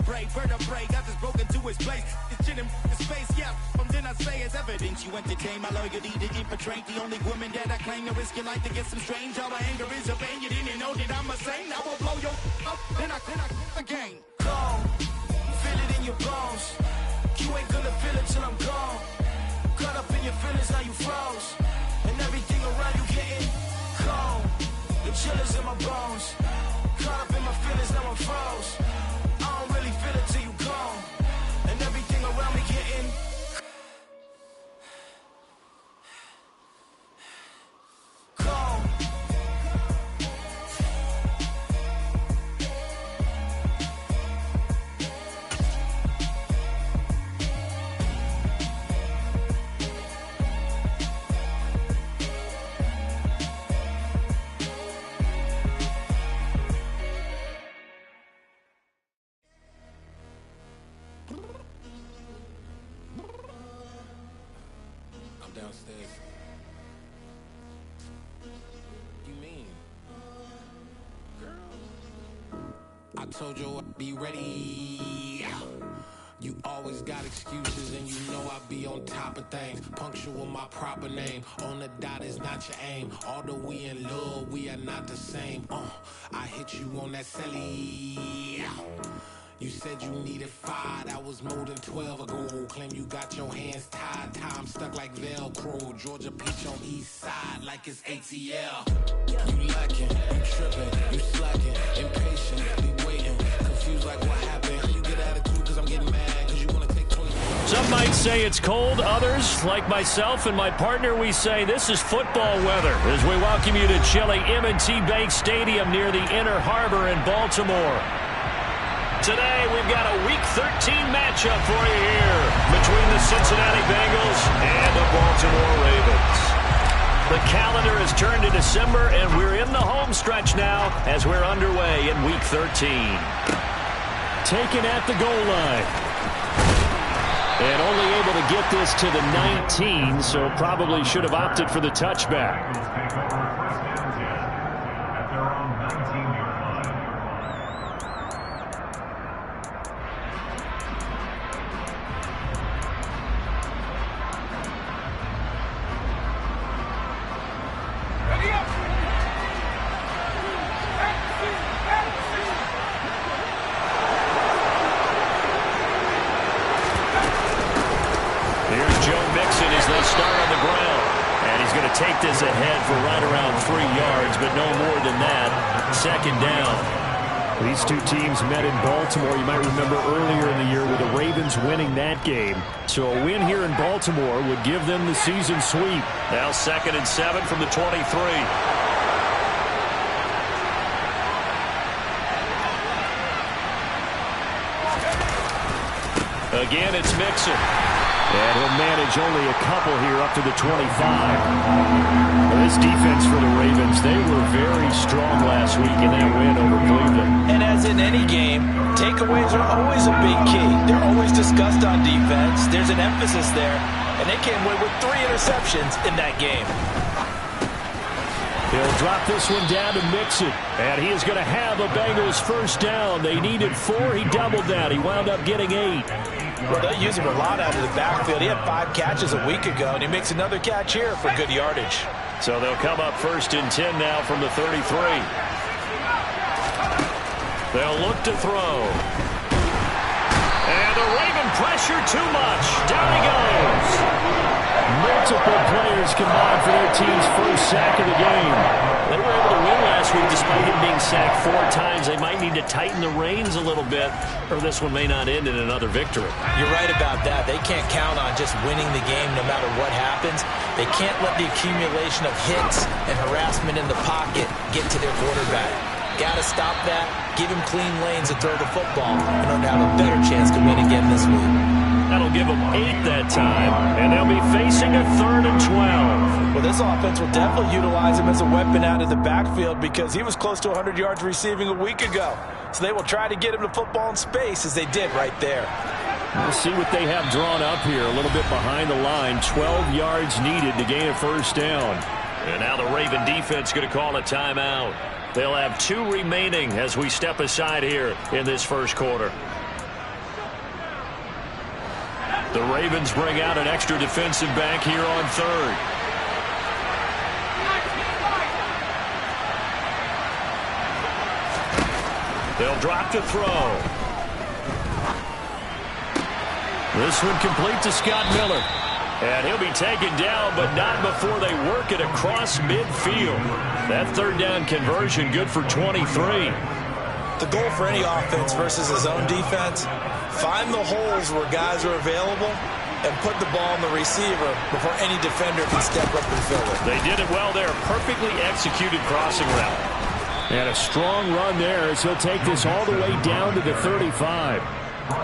vertebrae, got this broken to his place. This shit in his space, yeah. Then I say it's evidence you entertain my loyalty to infiltrate the only woman that I claim to risk your life to get some strange. All my anger is a pain. You didn't know that I'm a saint. I will blow your up, then I again. Gone, feel it in your bones. You ain't gonna feel it till I'm gone. Caught up in your feelings, now you froze. And everything around you getting cold. The chillers in my bones. Caught up in my feelings, now I'm froze. I don't really feel it till you gone. And everything around me getting gone. Downstairs. You mean? Girl, I told you I'd be ready. You always got excuses and you know I be on top of things. Punctual my proper name. On the dot is not your aim. Although we in love, we are not the same. I hit you on that celly. You said you needed 5, that was more than 12 ago. Claim you got your hands tied, time stuck like Velcro. Georgia peach on east side like it's ATL. You lacking, you tripping, you slacking, impatient, be waiting, confused like what happened. You get attitude cause I'm getting mad, cause you wanna take 20. Some might say it's cold, others, like myself and my partner, we say this is football weather as we welcome you to chilly M&T Bank Stadium near the Inner Harbor in Baltimore. Today, we've got a Week 13 matchup for you here between the Cincinnati Bengals and the Baltimore Ravens. The calendar has turned to December, and we're in the home stretch now as we're underway in Week 13. Taken at the goal line. And only able to get this to the 19, so probably should have opted for the touchback. Take this ahead for right around 3 yards, but no more than that. Second down. These two teams met in Baltimore. You might remember earlier in the year with the Ravens winning that game. So a win here in Baltimore would give them the season sweep. Now 2nd and 7 from the 23. Again, it's Mixon. And he'll manage only a couple here up to the 25. Well, this defense for the Ravens, they were very strong last week in that win over Cleveland. And as in any game, takeaways are always a big key. They're always discussed on defense. There's an emphasis there. And they came away with 3 interceptions in that game. He'll drop this one down to Mixon. And he is going to have a Bengals first down. They needed 4. He doubled that. He wound up getting 8. Well, they'll use him a lot out of the backfield. He had 5 catches a week ago, and he makes another catch here for good yardage. So they'll come up 1st and 10 now from the 33. They'll look to throw. And the Raven pressure too much. Down he goes. Multiple players combined for their team's first sack of the game. They were able to win last week despite him being sacked 4 times. They might need to tighten the reins a little bit, or this one may not end in another victory. You're right about that. They can't count on just winning the game no matter what happens. They can't let the accumulation of hits and harassment in the pocket get to their quarterback. Got to stop that, give him clean lanes to throw the football in order to have a better chance to win again this week. That'll give them 8 that time, and they'll be facing a 3rd and 12. Well, this offense will definitely utilize him as a weapon out of the backfield because he was close to 100 yards receiving a week ago. So they will try to get him the football in space as they did right there. We'll see what they have drawn up here a little bit behind the line. 12 yards needed to gain a first down. And now the Raven defense going to call a timeout. They'll have 2 remaining as we step aside here in this first quarter. The Ravens bring out an extra defensive back here on third. They'll drop to throw. This one complete to Scott Miller. And he'll be taken down, but not before they work it across midfield. That third down conversion good for 23. The goal for any offense versus his own defense, find the holes where guys are available and put the ball on the receiver before any defender can step up and fill it. They did it well there. Perfectly executed crossing route. And a strong run there as he'll take this all the way down to the 35.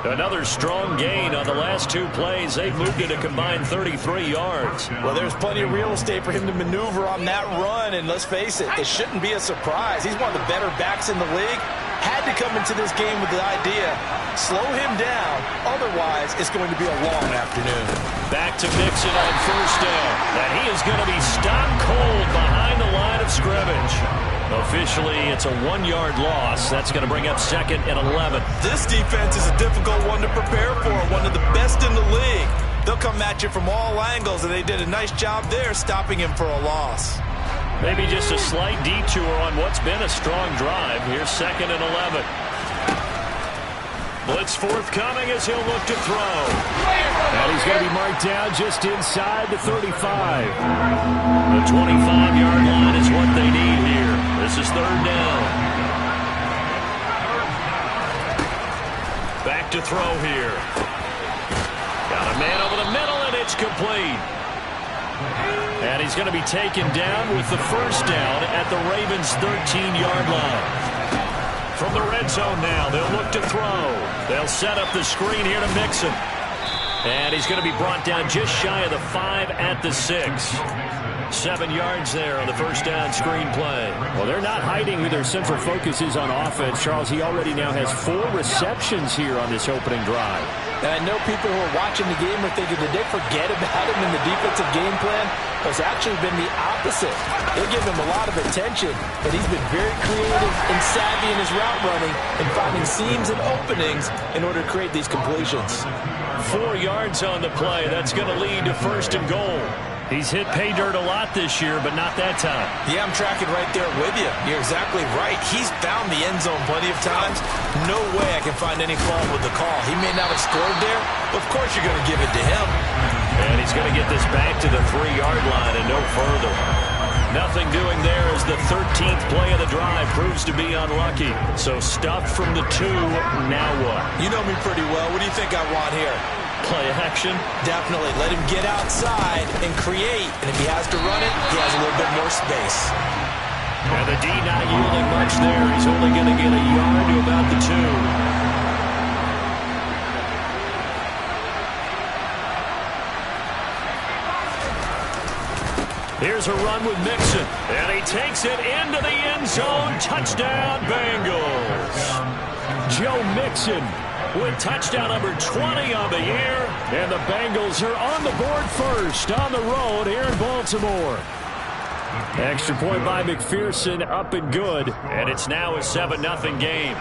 Another strong gain on the last two plays. They've moved it a combined 33 yards. Well, there's plenty of real estate for him to maneuver on that run, and let's face it, it shouldn't be a surprise. He's one of the better backs in the league. Had to come into this game with the idea, slow him down, otherwise it's going to be a long afternoon. Back to Mixon on first down, and he is going to be stopped cold behind the line of scrimmage. Officially, it's a 1-yard loss. That's going to bring up second and 11. This defense is a difficult one to prepare for, one of the best in the league. They'll come at you from all angles, and they did a nice job there stopping him for a loss. Maybe just a slight detour on what's been a strong drive. Here's second and 11. Blitz forthcoming as he'll look to throw. And he's going to be marked down just inside the 35. The 25-yard line is what they need here. This is third down. Back to throw here. Got a man over the middle, and it's complete. And he's going to be taken down with the first down at the Ravens' 13-yard line. From the red zone now, they'll look to throw. They'll set up the screen here to Mixon. And he's going to be brought down just shy of the 5 at the 6. 7 yards there on the first down screen play. Well, they're not hiding who their central focus is on offense. Charles, he already now has 4 receptions here on this opening drive. And I know people who are watching the game are thinking, did they forget about him in the defensive game plan? It's actually been the opposite. They give him a lot of attention, but he's been very creative and savvy in his route running and finding seams and openings in order to create these completions. 4 yards on the play. That's going to lead to first and goal. He's hit pay dirt a lot this year, but not that time. Yeah, I'm tracking right there with you. You're exactly right. He's found the end zone plenty of times. No way I can find any fault with the call. He may not have scored there, but of course you're going to give it to him. And he's going to get this back to the 3-yard line and no further. Nothing doing there as the 13th play of the drive proves to be unlucky. So stuffed from the 2, now what? You know me pretty well. What do you think I want here? Play action? Definitely. Let him get outside and create. And if he has to run it, he has a little bit more space. And the D not yielding much there. He's only going to get a yard to about the 2. Here's a run with Mixon, and he takes it into the end zone. Touchdown, Bengals. Joe Mixon with touchdown number 20 on the year, and the Bengals are on the board first on the road here in Baltimore. Extra point by McPherson, up and good, and it's now a 7-0 game.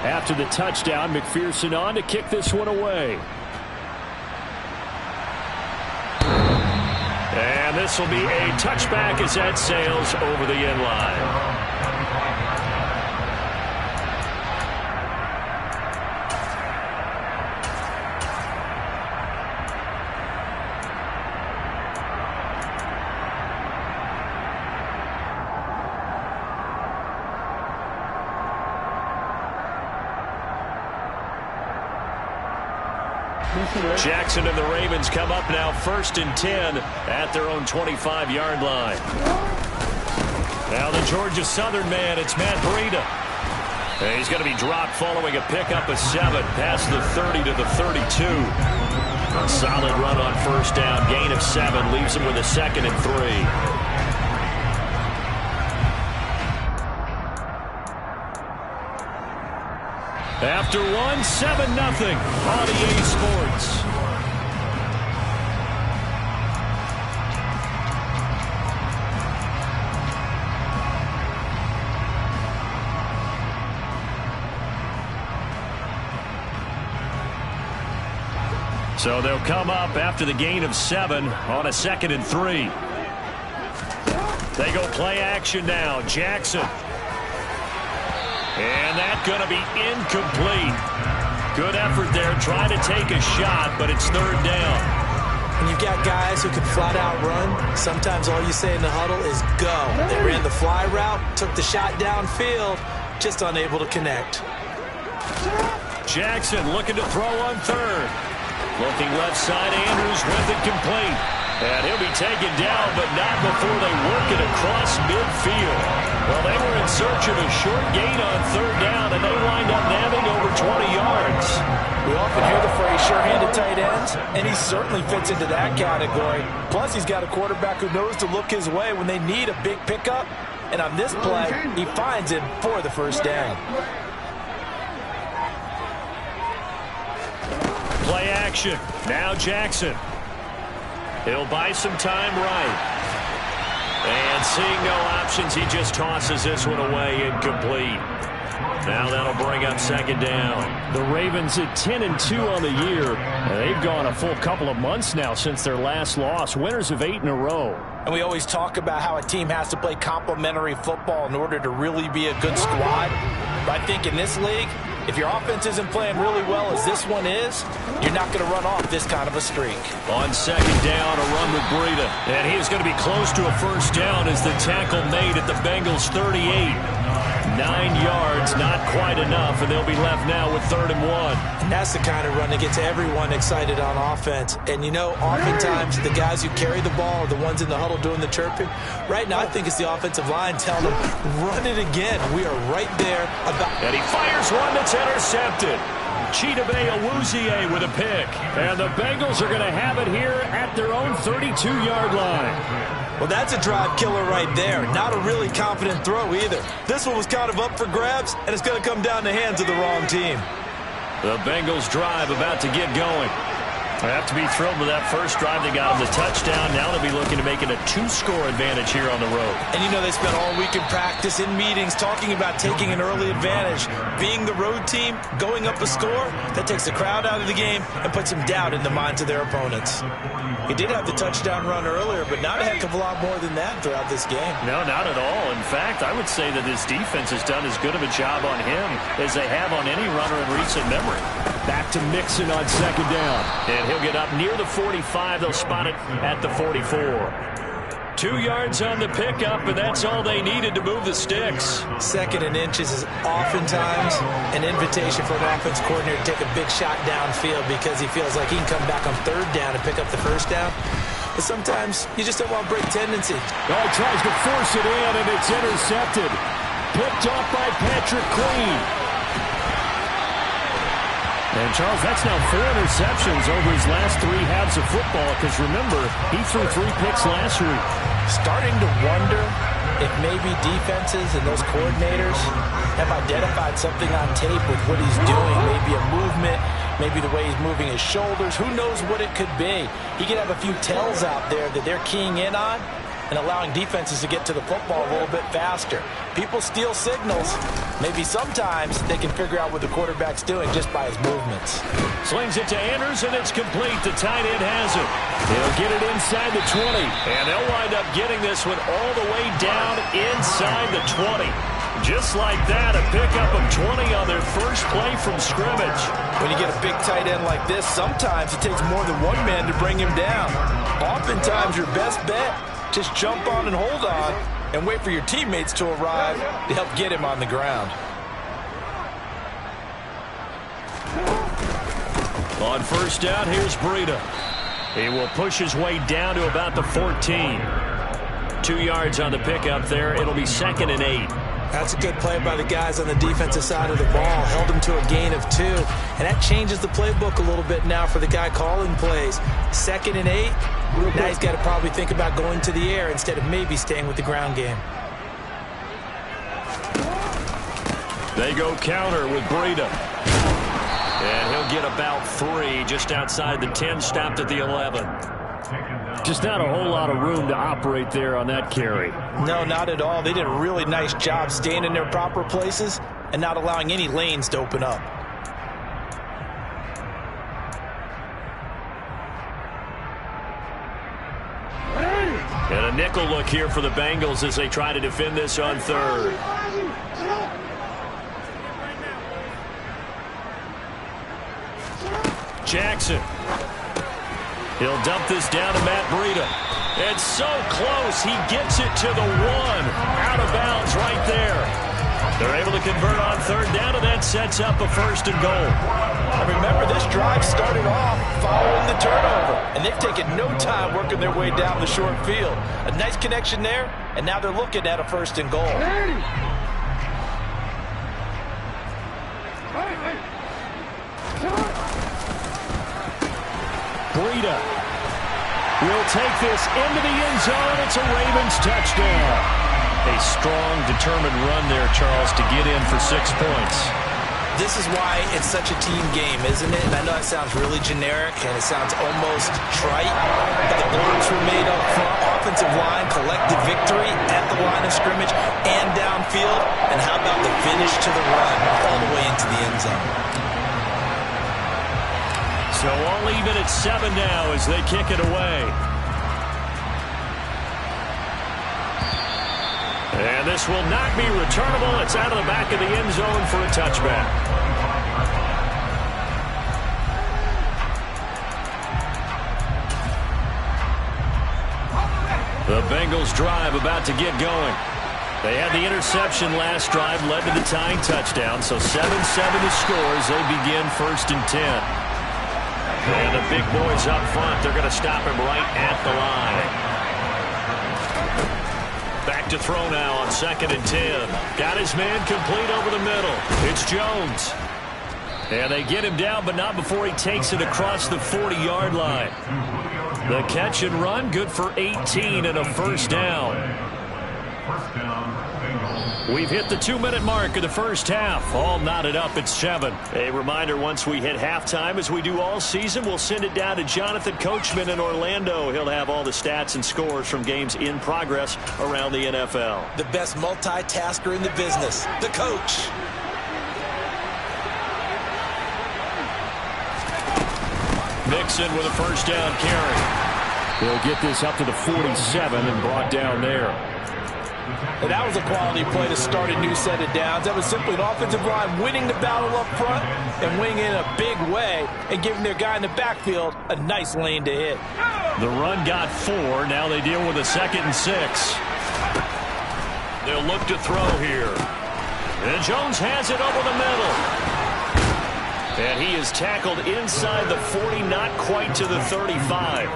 After the touchdown, McPherson on to kick this one away. And this will be a touchback as that sails over the end line. Jackson and the Ravens come up now 1st and 10 at their own 25-yard line. Now the Georgia Southern man, it's Matt Breida. And he's going to be dropped following a pickup of 7 past the 30 to the 32. A solid run on first down, gain of 7, leaves him with a 2nd and 3. After 1, 7-0 on EA Sports. So they'll come up after the gain of 7 on a 2nd and 3. They go play action now. Jackson. And that's going to be incomplete. Good effort there trying to take a shot, but it's 3rd down. When you've got guys who can flat out run, sometimes all you say in the huddle is go. They ran the fly route, took the shot downfield, just unable to connect. Jackson looking to throw on 3rd. Looking left side, Andrews with it complete. And he'll be taken down, but not before they work it across midfield. Well, they were in search of a short gain on 3rd down, and they wind up nabbing over 20 yards. We often hear the phrase sure-handed tight ends, and he certainly fits into that category. Plus, he's got a quarterback who knows to look his way when they need a big pickup. And on this play, he finds him for the 1st down. Play action. Now Jackson. He'll buy some time right. And seeing no options, he just tosses this one away incomplete. Now that'll bring up 2nd down. The Ravens at 10-2 on the year. They've gone a full couple of months now since their last loss. Winners of 8 in a row. And we always talk about how a team has to play complementary football in order to really be a good squad. But I think in this league, if your offense isn't playing really well as this one is, you're not going to run off this kind of a streak. On 2nd down, a run with Breida. And he is going to be close to a 1st down as the tackle made at the Bengals' 38. 9 yards, not quite enough, and they'll be left now with 3rd and 1. And that's the kind of run that gets everyone excited on offense. And, you know, oftentimes the guys who carry the ball are the ones in the huddle doing the chirping. Right now, I think it's the offensive line telling them, run it again. We are right there about. And he fires one that's intercepted. Chidobe Awuzie with a pick. And the Bengals are going to have it here at their own 32-yard line. Well, that's a drive killer right there. Not a really confident throw either. This one was kind of up for grabs, and it's going to come down the hands of the wrong team. The Bengals drive about to get going. They have to be thrilled with that first drive. They got them the touchdown. Now they'll be looking to make it a 2-score advantage here on the road. And, you know, they spent all week in practice, in meetings, talking about taking an early advantage. Being the road team, going up a score, that takes the crowd out of the game and puts some doubt in the minds of their opponents. He did have the touchdown run earlier, but not a heck of a lot more than that throughout this game. No, not at all. In fact, I would say that this defense has done as good of a job on him as they have on any runner in recent memory. Back to Mixon on 2nd down. And he'll get up near the 45. They'll spot it at the 44. 2 yards on the pickup, and that's all they needed to move the sticks. 2nd and inches is oftentimes an invitation for an offense coordinator to take a big shot downfield because he feels like he can come back on 3rd down and pick up the 1st down. But sometimes you just don't want break tendency. Oh, he tries to force it in, and it's intercepted. Picked off by Patrick Queen. And, Charles, that's now 4 interceptions over his last 3 halves of football because, remember, he threw 3 picks last week. Starting to wonder if maybe defenses and those coordinators have identified something on tape with what he's doing, maybe a movement, maybe the way he's moving his shoulders. Who knows what it could be? He could have a few tells out there that they're keying in on and allowing defenses to get to the football a little bit faster. People steal signals. Maybe sometimes they can figure out what the quarterback's doing just by his movements. Slings it to Anders, and it's complete. The tight end has it. He'll get it inside the 20. And they'll wind up getting this one all the way down inside the 20. Just like that, a pickup of 20 on their first play from scrimmage. When you get a big tight end like this, sometimes it takes more than one man to bring him down. Oftentimes, your best bet, just jump on and hold on and wait for your teammates to arrive to help get him on the ground. On 1st down, here's Breida. He will push his way down to about the 14. 2 yards on the pickup there. It'll be 2nd and 8. That's a good play by the guys on the defensive side of the ball. Held him to a gain of 2. And that changes the playbook a little bit now for the guy calling plays. 2nd and 8. Now he's got to probably think about going to the air instead of maybe staying with the ground game. They go counter with Breida. And he'll get about 3 just outside the 10, stopped at the 11. Just not a whole lot of room to operate there on that carry. No, not at all. They did a really nice job staying in their proper places and not allowing any lanes to open up. And a nickel look here for the Bengals as they try to defend this on third. Jackson. He'll dump this down to Matt Breida. It's so close. He gets it to the 1. Out of bounds right there. They're able to convert on third down, and that sets up a 1st and goal. And remember, this drive started off following the turnover, and they've taken no time working their way down the short field. A nice connection there, and now they're looking at a 1st and goal. Breida will take this into the end zone. It's a Ravens touchdown. A strong, determined run there, Charles, to get in for 6 points. This is why it's such a team game, isn't it? And I know that sounds really generic, and it sounds almost trite, but the blocks were made up front. Offensive line, collective victory at the line of scrimmage and downfield. And how about the finish to the run all the way into the end zone? So all even at 7 now as they kick it away. And this will not be returnable. It's out of the back of the end zone for a touchback. The Bengals drive about to get going. They had the interception last drive, led to the tying touchdown. So 7-7 the score as they begin 1st and 10. And the big boys up front, they're going to stop him right at the line. Back to throw now on 2nd and 10. Got his man complete over the middle. It's Jones. And they get him down, but not before he takes it across the 40-yard line. The catch and run, good for 18 and a 1st down. We've hit the 2-minute mark of the first half. All knotted up at 7. A reminder, once we hit halftime, as we do all season, we'll send it down to Jonathan Coachman in Orlando. He'll have all the stats and scores from games in progress around the NFL. The best multitasker in the business, the coach. Mixon with a 1st down carry. They'll get this up to the 47 and brought down there. And that was a quality play to start a new set of downs. That was simply an offensive line winning the battle up front and winning in a big way and giving their guy in the backfield a nice lane to hit. The run got 4. Now they deal with a 2nd and 6. They'll look to throw here. And Jones has it over the middle. And he is tackled inside the 40, not quite to the 35.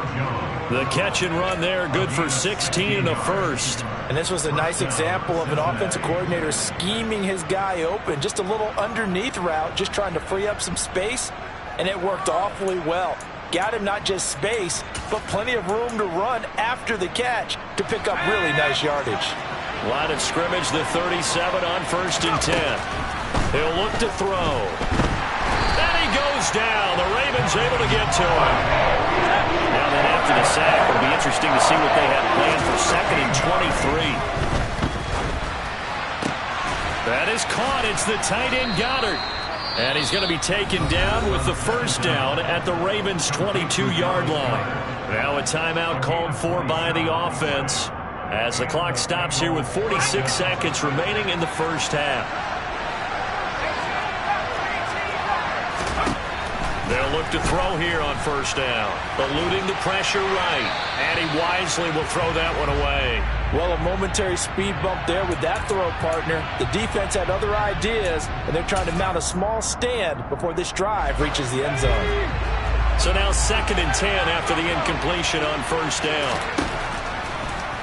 The catch and run there, good for 16 and a 1st. And this was a nice example of an offensive coordinator scheming his guy open. Just a little underneath route, just trying to free up some space, and it worked awfully well. Got him not just space, but plenty of room to run after the catch to pick up really nice yardage. Line of scrimmage, the 37 on 1st and 10. He'll look to throw. And he goes down. The Ravens able to get to him. Now then after the sack, it'll be interesting to see what they have planned for 2nd and 23. That is caught. It's the tight end Goddard. And he's going to be taken down with the 1st down at the Ravens' 22-yard line. Now a timeout called for by the offense as the clock stops here with 46 seconds remaining in the first half. They'll look to throw here on 1st down. Eluding the pressure right. And he wisely will throw that one away. Well, a momentary speed bump there with that throw, partner. The defense had other ideas, and they're trying to mount a small stand before this drive reaches the end zone. So now 2nd and 10 after the incompletion on 1st down.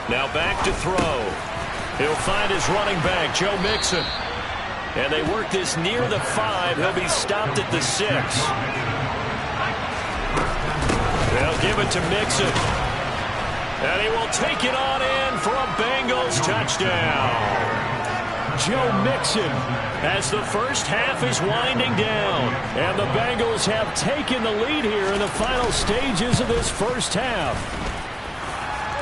Now back to throw. He'll find his running back, Joe Mixon. And they work this near the 5. He'll be stopped at the 6. They'll give it to Mixon. And he will take it on in for a Bengals touchdown. Joe Mixon as the first half is winding down. And the Bengals have taken the lead here in the final stages of this first half.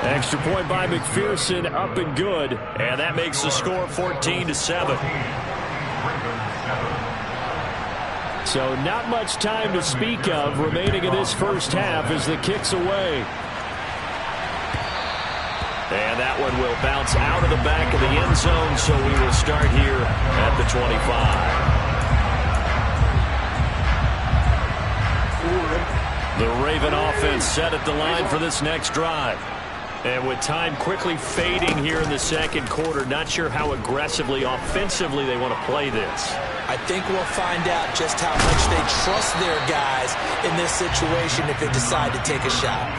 Extra point by McPherson, up and good. And that makes the score 14-7. So not much time to speak of remaining in this first half as the kick's away. And that one will bounce out of the back of the end zone, so we will start here at the 25. The Raven offense set at the line for this next drive. And with time quickly fading here in the second quarter, not sure how aggressively, offensively they want to play this. I think we'll find out just how much they trust their guys in this situation if they decide to take a shot.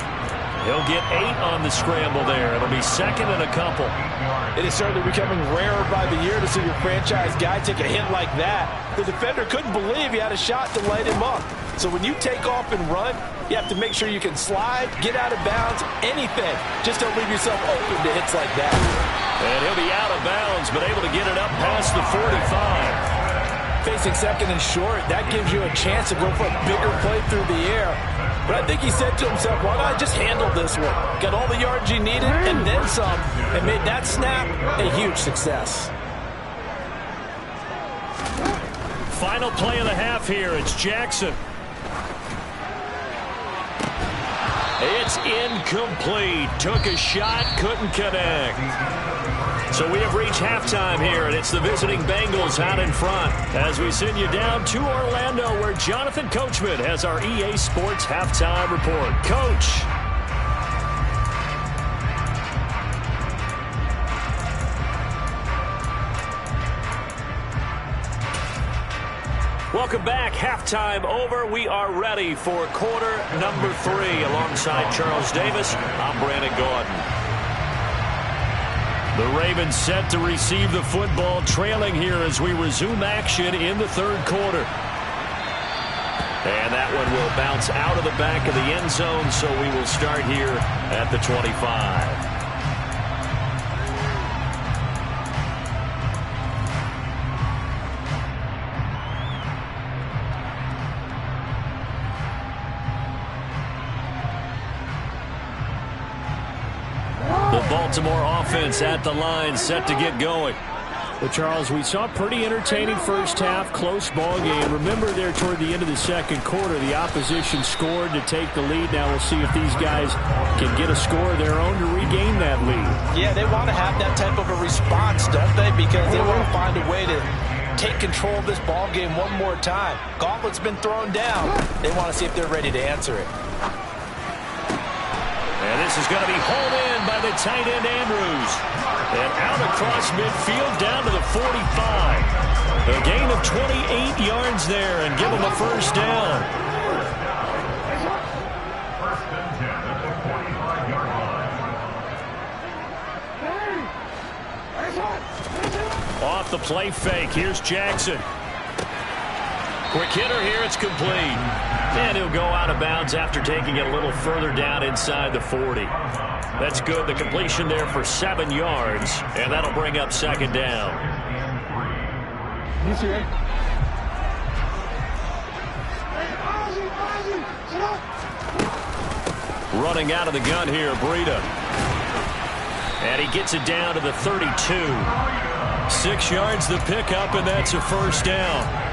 He'll get 8 on the scramble there. It'll be second and a couple. It is certainly becoming rarer by the year to see your franchise guy take a hit like that. The defender couldn't believe he had a shot to light him up. So when you take off and run, you have to make sure you can slide, get out of bounds, anything. Just don't leave yourself open to hits like that. And he'll be out of bounds, but able to get it up past the 45. Facing second and short, that gives you a chance to go for a bigger play through the air. But I think he said to himself, why not just handle this one? Got all the yards you needed and then some, and made that snap a huge success. Final play of the half here. It's Jackson. It's incomplete. Took a shot, couldn't connect. So we have reached halftime here, and it's the visiting Bengals out in front as we send you down to Orlando, where Jonathan Coachman has our EA Sports halftime report. Coach. Welcome back. Halftime over. We are ready for quarter number 3. Alongside Charles Davis, I'm Brandon Gordon. The Ravens set to receive the football, trailing here as we resume action in the third quarter. And that one will bounce out of the back of the end zone, so we will start here at the 25. Baltimore offense at the line, set to get going. Well, Charles, we saw a pretty entertaining first half, close ball game. Remember there toward the end of the second quarter, the opposition scored to take the lead. Now we'll see if these guys can get a score of their own to regain that lead. Yeah, they want to have that type of a response, don't they? Because they want to find a way to take control of this ball game one more time. Gauntlet's been thrown down. They want to see if they're ready to answer it. And this is going to be hauled in by the tight end Andrews. And out across midfield down to the 45. A gain of 28 yards there and give them a first down. Off the play fake. Here's Jackson. Quick hitter here. It's complete. And he'll go out of bounds after taking it a little further down inside the 40. That's good. The completion there for 7 yards. And that'll bring up second down. Running out of the gun here, Breida. And he gets it down to the 32. 6 yards the pickup, and that's a first down.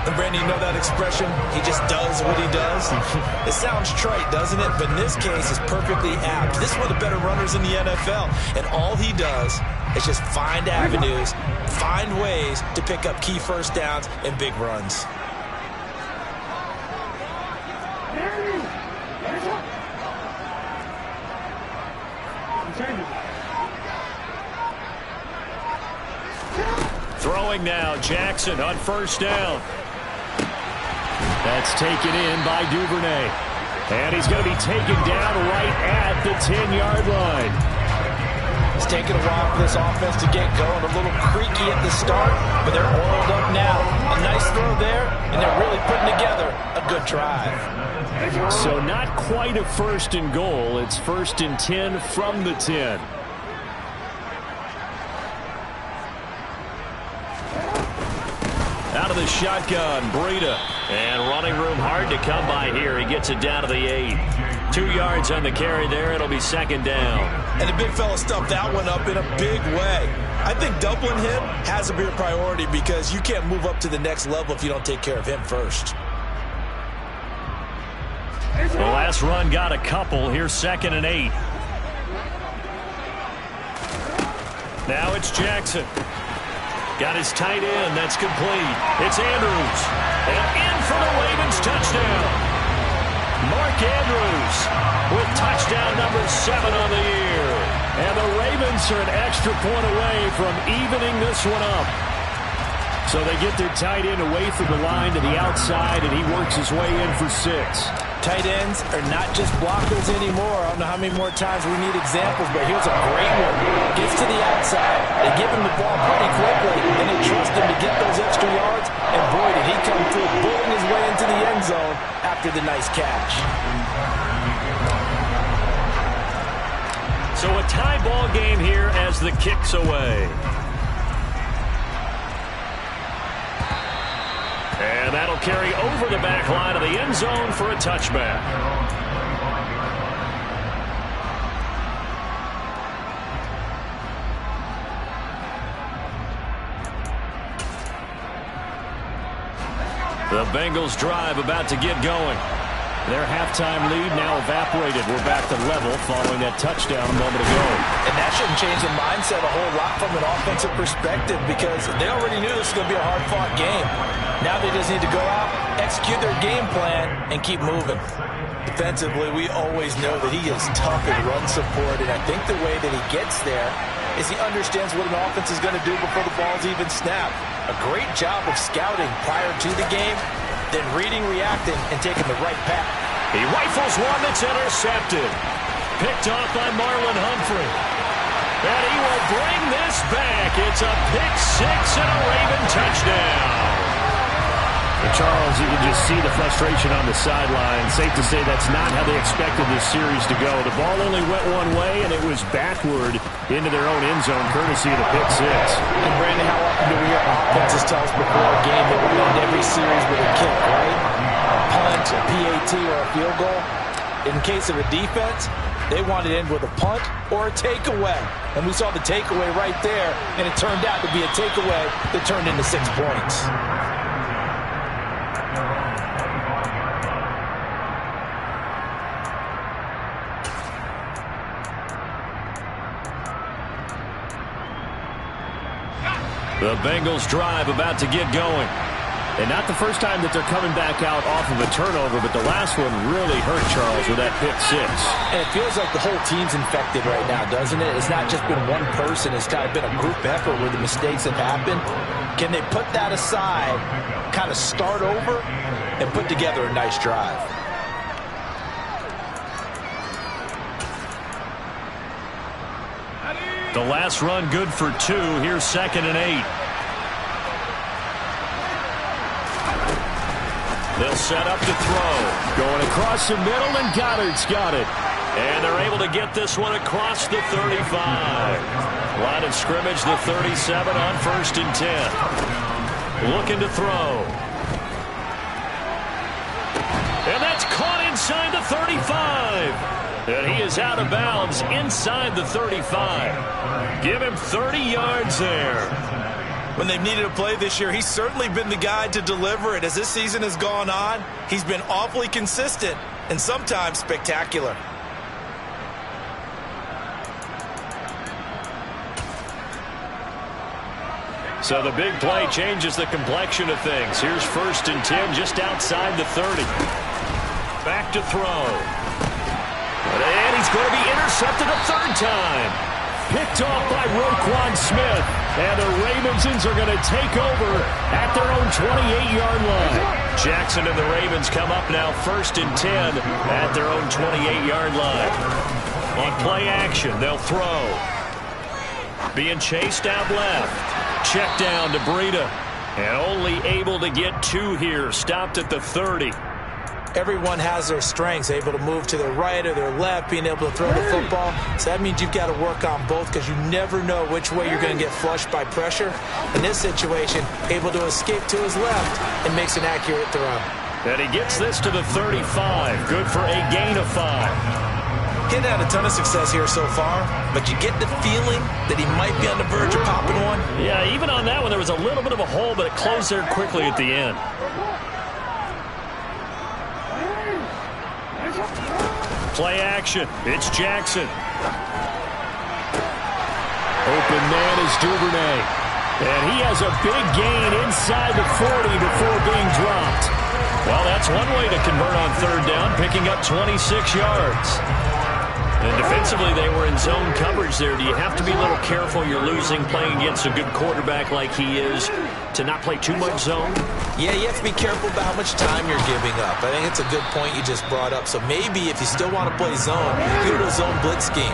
And Brandon, you know that expression? He just does what he does. It sounds trite, doesn't it? But in this case, it's perfectly apt. This is one of the better runners in the NFL. And all he does is just find avenues, find ways to pick up key first downs and big runs. Throwing now, Jackson on first down. That's taken in by Duvernay. And he's going to be taken down right at the 10-yard line. It's taken a while for this offense to get going. A little creaky at the start, but they're oiled up now. A nice throw there, and they're really putting together a good drive. So not quite a first and goal. It's first and 10 from the 10. Out of the shotgun, Breida. And running room hard to come by here. He gets it down to the 8. 2 yards on the carry there. It'll be second down. And the big fella stuffed that one up in a big way. I think doubling him has to be a priority because you can't move up to the next level if you don't take care of him first. The last run got a couple. Here's second and 8. Now it's Jackson. Got his tight end. That's complete. It's Andrews. And in for the Ravens touchdown. Mark Andrews with touchdown number 7 on the year. And the Ravens are an extra point away from evening this one up. So they get their tight end away from the line to the outside, and he works his way in for 6. Tight ends are not just blockers anymore. I don't know how many more times we need examples, but here's a great one. Gets to the outside. They give him the ball pretty quickly, and they trust him to get those extra yards. And boy, did he come through, bulling his way into the end zone after the nice catch. So a tie ball game here as the kick's away. And that'll carry over the back line of the end zone for a touchback. The Bengals drive about to get going. Their halftime lead now evaporated. We're back to level following that touchdown a moment ago. And that shouldn't change the mindset a whole lot from an offensive perspective because they already knew this was going to be a hard-fought game. Now they just need to go out, execute their game plan, and keep moving. Defensively, we always know that he is tough in run support, and I think the way that he gets there is he understands what an offense is going to do before the ball's even snapped. A great job of scouting prior to the game, then reading, reacting, and taking the right path. He rifles one that's intercepted. Picked off by Marlon Humphrey. And he will bring this back. It's a pick 6 and a Raven touchdown. Charles, you can just see the frustration on the sideline. Safe to say that's not how they expected this series to go. The ball only went one way, and it was backward into their own end zone, courtesy of the pick 6. And, Brandon, how often do we hear offenses tell us before a game that we end every series with a kick, right? A punt, a PAT, or a field goal. In case of a defense, they want to end with a punt or a takeaway. And we saw the takeaway right there, and it turned out to be a takeaway that turned into 6 points. The Bengals drive about to get going. And not the first time that they're coming back out off of a turnover, but the last one really hurt Charles with that pick 6. And it feels like the whole team's infected right now, doesn't it? It's not just been one person. It's kind of been a group effort where the mistakes have happened. Can they put that aside, kind of start over, and put together a nice drive? The last run good for 2. Here's 2nd and 8. They'll set up to throw. Going across the middle, and Goddard's got it. And they're able to get this one across the 35. Line of scrimmage, the 37 on 1st and 10. Looking to throw. And that's caught inside the 35. And he is out of bounds inside the 35. Give him 30 yards there. When they've needed a play this year, he's certainly been the guy to deliver it. As this season has gone on, he's been awfully consistent and sometimes spectacular. So the big play changes the complexion of things. Here's 1st and 10 just outside the 30. Back to throw. And he's going to be intercepted a 3rd time. Picked off by Roquan Smith. And the Ravensons are going to take over at their own 28-yard line. Jackson and the Ravens come up now 1st and 10 at their own 28-yard line. On play action, they'll throw. Being chased out left. Check down to Breida. And only able to get 2 here. Stopped at the 30. Everyone has their strengths, able to move to their right or their left, being able to throw the football. So that means you've got to work on both because you never know which way you're going to get flushed by pressure. In this situation, able to escape to his left and makes an accurate throw. And he gets this to the 35. Good for a gain of 5. He's had a ton of success here so far, but you get the feeling that he might be on the verge of popping one. Yeah, even on that one, there was a little bit of a hole, but it closed there quickly at the end. Play action. It's Jackson. open man is Duvernay. And he has a big gain inside the 40 before being dropped. Well, that's one way to convert on third down, picking up 26 yards. And defensively, they were in zone coverage there. Do you have to be a little careful you're losing playing against a good quarterback like he is to not play too much zone? Yeah, you have to be careful about how much time you're giving up. I think it's a good point you just brought up. So maybe if you still want to play zone, you go to a zone blitz scheme.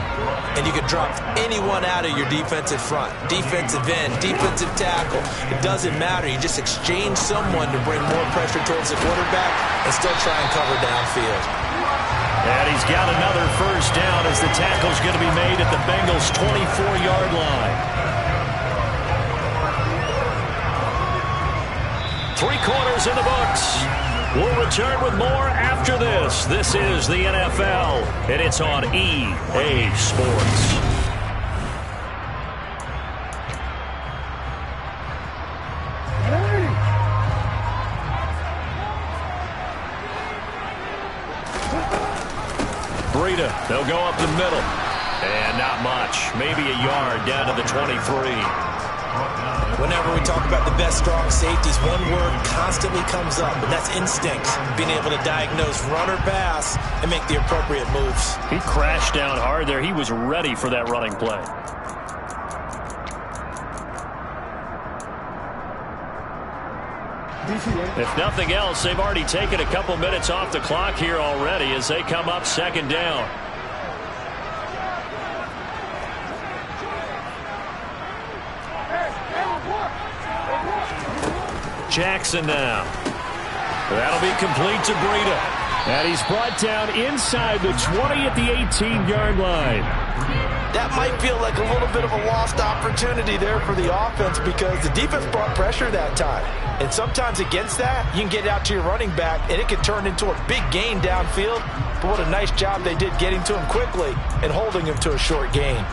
And you can drop anyone out of your defensive front. Defensive end, defensive tackle. It doesn't matter. You just exchange someone to bring more pressure towards the quarterback and still try and cover downfield. And he's got another first down as the tackle's going to be made at the Bengals' 24-yard line. 3 quarters in the books. We'll return with more after this. This is the NFL, and it's on EA Sports. Breida, they'll go up the middle. And not much. Maybe a yard down to the 23. Whenever we talk about the best strong safeties, one word constantly comes up, and that's instinct. Being able to diagnose run or pass and make the appropriate moves. He crashed down hard there. He was ready for that running play. If nothing else, they've already taken a couple minutes off the clock here already as they come up second down. Jackson now. That'll be complete to Breida. And he's brought down inside the 20 at the 18-yard line. That might feel like a little bit of a lost opportunity there for the offense because the defense brought pressure that time. And sometimes against that, you can get out to your running back, and it can turn into a big gain downfield. But what a nice job they did getting to him quickly and holding him to a short gain.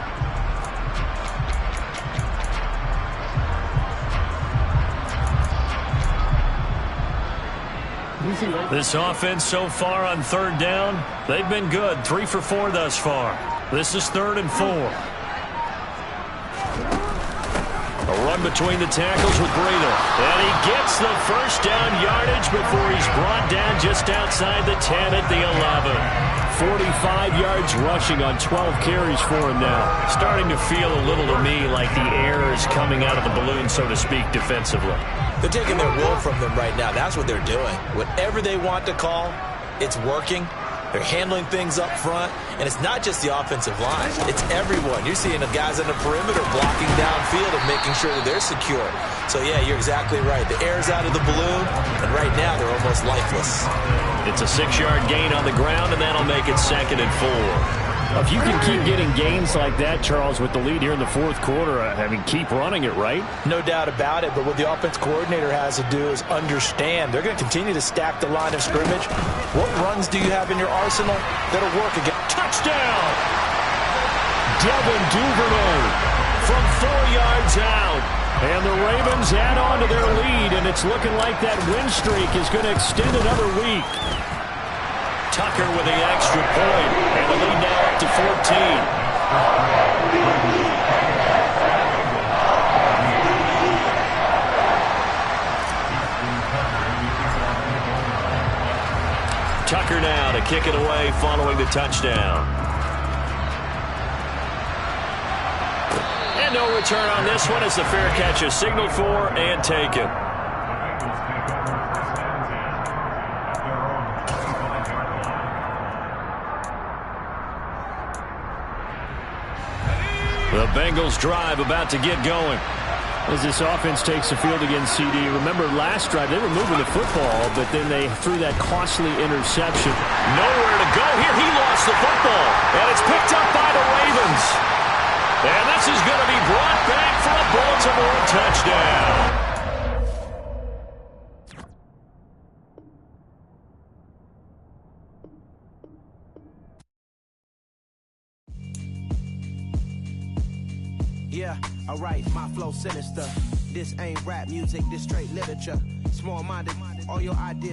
This offense so far on third down, they've been good. 3 for 4 thus far. This is 3rd and 4. A run between the tackles with Breida. And he gets the first down yardage before he's brought down just outside the 10 at the 11. 45 yards rushing on 12 carries for him now. Starting to feel a little to me like the air is coming out of the balloon, so to speak, defensively. They're taking their will from them right now. That's what they're doing. Whatever they want to call, it's working. They're handling things up front. And it's not just the offensive line. It's everyone. You're seeing the guys on the perimeter blocking downfield and making sure that they're secure. So, yeah, you're exactly right. The air's out of the balloon, and right now they're almost lifeless. It's a 6-yard gain on the ground, and that'll make it 2nd and 4. If you can keep getting gains like that, Charles, with the lead here in the 4th quarter, I mean, keep running it, right? No doubt about it, but what the offense coordinator has to do is understand. They're going to continue to stack the line of scrimmage. What runs do you have in your arsenal that'll work again? Touchdown! Devin Duvernay from 4 yards out. And the Ravens add on to their lead, and it's looking like that win streak is going to extend another week. Tucker with the extra point, and the lead now up to 14. Tucker now to kick it away following the touchdown. And no return on this one as the fair catch is signaled for and taken. The Bengals drive about to get going. As this offense takes the field against CD, remember last drive they were moving the football, but then they threw that costly interception. Nowhere to go here. He lost the football, and it's picked up by the Ravens. And this is going to be brought back for a Baltimore touchdown. Yeah, alright, my flow sinister. This ain't rap music, this straight literature. Small-minded, all your ideas